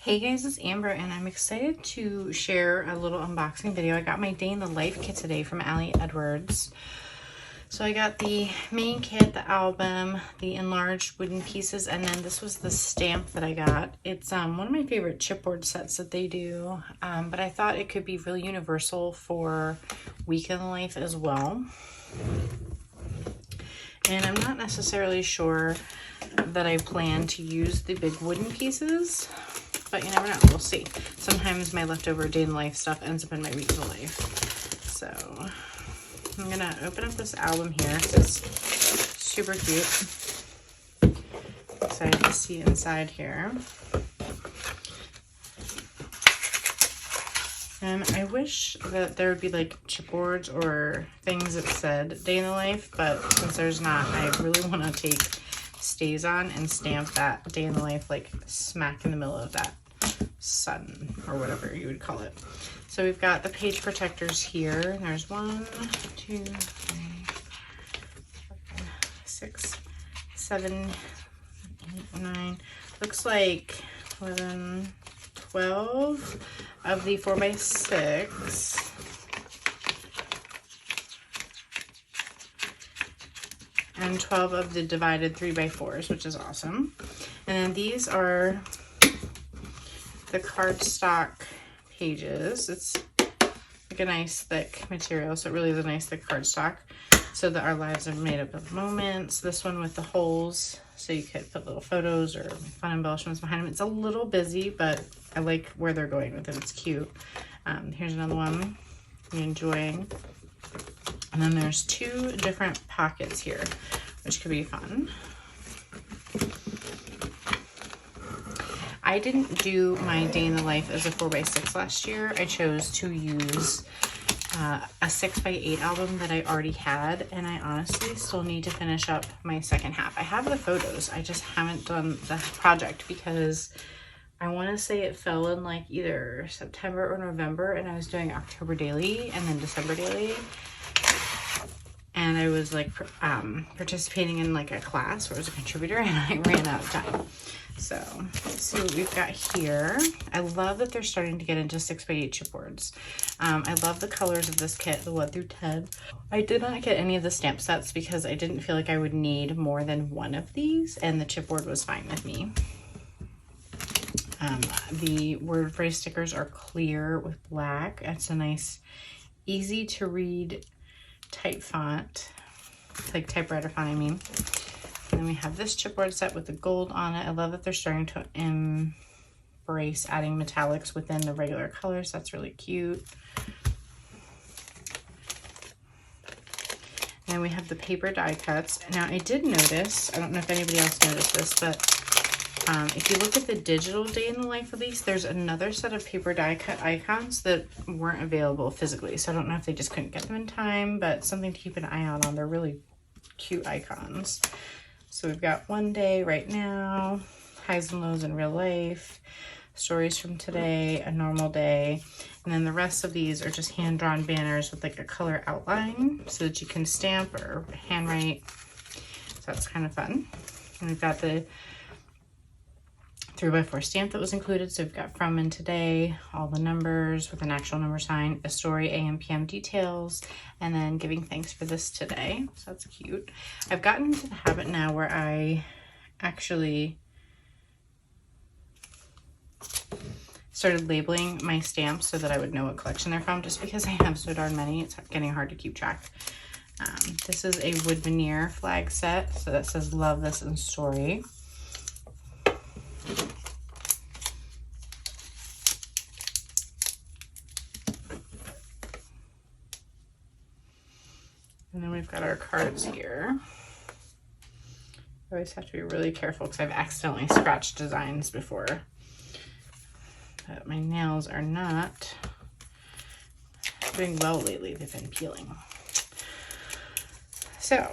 Hey guys, it's Amber and I'm excited to share a little unboxing video. I got my day in the life kit today from Ali Edwards. So I got the main kit, the album, the enlarged wooden pieces, and then this was the stamp that I got. It's one of my favorite chipboard sets that they do, but I thought it could be really universal for week in the life as well. And I'm not necessarily sure that I plan to use the big wooden pieces, but you never know, we'll see. Sometimes my leftover day in the life stuff ends up in my week in the life. So I'm gonna open up this album here. It's super cute. Excited to see inside here. And I wish that there would be like chipboards or things that said day in the life, but since there's not, I really want to take stays on and stamp that day in the life like smack in the middle of that sun or whatever you would call it. So we've got the page protectors here. There's 1, 2, 3, 4, 6, 7, 8, 9. Looks like 11, 12 of the 4x6. And 12 of the divided 3x4s, which is awesome. And then these are the cardstock pages. It's like a nice thick material, so it really is a nice thick cardstock. So that our lives are made up of moments. This one with the holes, so you could put little photos or fun embellishments behind them. It's a little busy, but I like where they're going with it. It's cute. Here's another one you're enjoying. And then there's 2 different pockets here, which could be fun. I didn't do my day in the life as a 4x6 last year. I chose to use a 6x8 album that I already had, and I honestly still need to finish up my second half. I have the photos, I just haven't done the project because I want to say it fell in like either September or November, and I was doing October daily and then December daily. And I was like participating in like a class where I was a contributor, and I ran out of time. So let's see what we've got here. I love that they're starting to get into 6x8 chipboards. I love the colors of this kit, the 1 through 10. I did not get any of the stamp sets because I didn't feel like I would need more than 1 of these, and the chipboard was fine with me. The word phrase stickers are clear with black. It's a nice, easy to read type font, like typewriter font, I mean. And then we have this chipboard set with the gold on it. I love that they're starting to embrace adding metallics within the regular colors. That's really cute. And then we have the paper die cuts. Now I did notice, I don't know if anybody else noticed this, but if you look at the digital day in the life release, there's another set of paper die cut icons that weren't available physically. So I don't know if they just couldn't get them in time, but something to keep an eye out on. They're really cute icons. So we've got one day right now, highs and lows in real life, stories from today, a normal day, and then the rest of these are just hand-drawn banners with like a color outline so that you can stamp or handwrite. So that's kind of fun. And we've got the 3x4 stamp that was included. So we've got from and today, all the numbers with an actual number sign, a story, AM, PM details, and then giving thanks for this today. So that's cute. I've gotten into the habit now where I actually started labeling my stamps so that I would know what collection they're from, just because I have so darn many. It's getting hard to keep track. This is a wood veneer flag set. So that says love this and story. And then we've got our cards here. I always have to be really careful because I've accidentally scratched designs before. But my nails are not doing well lately. They've been peeling. So,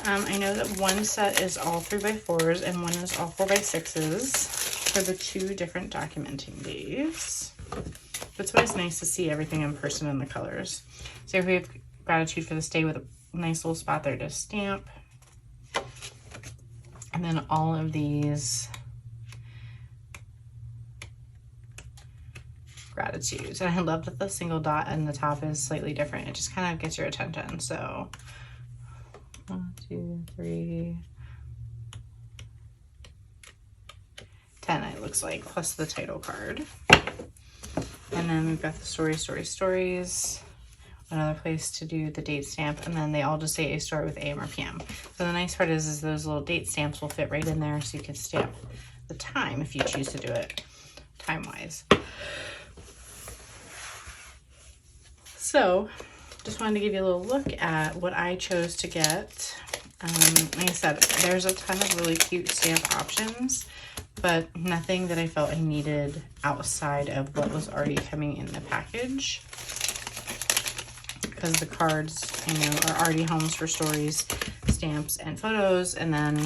I know that one set is all 3x4s and one is all 4x6s. for the 2 different documenting days. It's always nice to see everything in person in the colors. So here we have gratitude for this day with a nice little spot there to stamp. And then all of these gratitudes. And I love that the single dot in the top is slightly different. It just kind of gets your attention. So 1, 2, 3, 10 it looks like, plus the title card. And then we've got the stories, another place to do the date stamp, and then they all just say a story with AM or PM. So the nice part is those little date stamps will fit right in there, so you can stamp the time if you choose to do it time-wise. So just wanted to give you a little look at what I chose to get. Like I said, there's a ton of really cute stamp options, but nothing that I felt I needed outside of what was already coming in the package, because the cards, you know, are already homes for stories, stamps, and photos, and then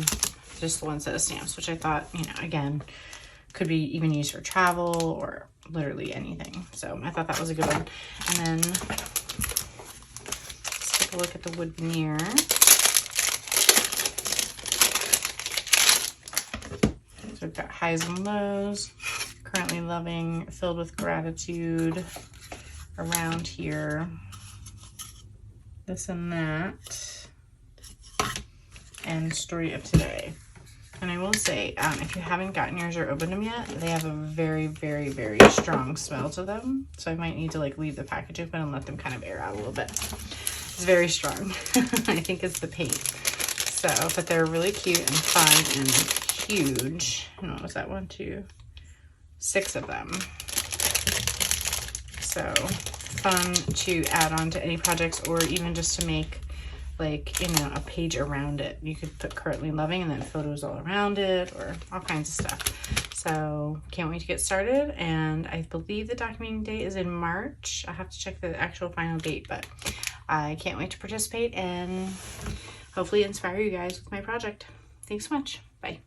just the one set of stamps, which I thought, you know, again, could be even used for travel or literally anything. So I thought that was a good one. And then let's take a look at the wood veneer. So we've got highs and lows, currently loving, filled with gratitude, around here, this and that, and story of today. And I will say, if you haven't gotten yours or opened them yet, they have a very, very, very strong smell to them. So I might need to like leave the package open and let them kind of air out a little bit. It's very strong. I think it's the paint. So, but they're really cute and fun and huge. And what was that? 1, 2, 6 of them. So fun to add on to any projects, or even just to make like, you know, a page around it. You could put currently loving and then photos all around it, or all kinds of stuff. So can't wait to get started. And I believe the documenting date is in March. I have to check the actual final date, but I can't wait to participate and hopefully inspire you guys with my project. Thanks so much. Bye.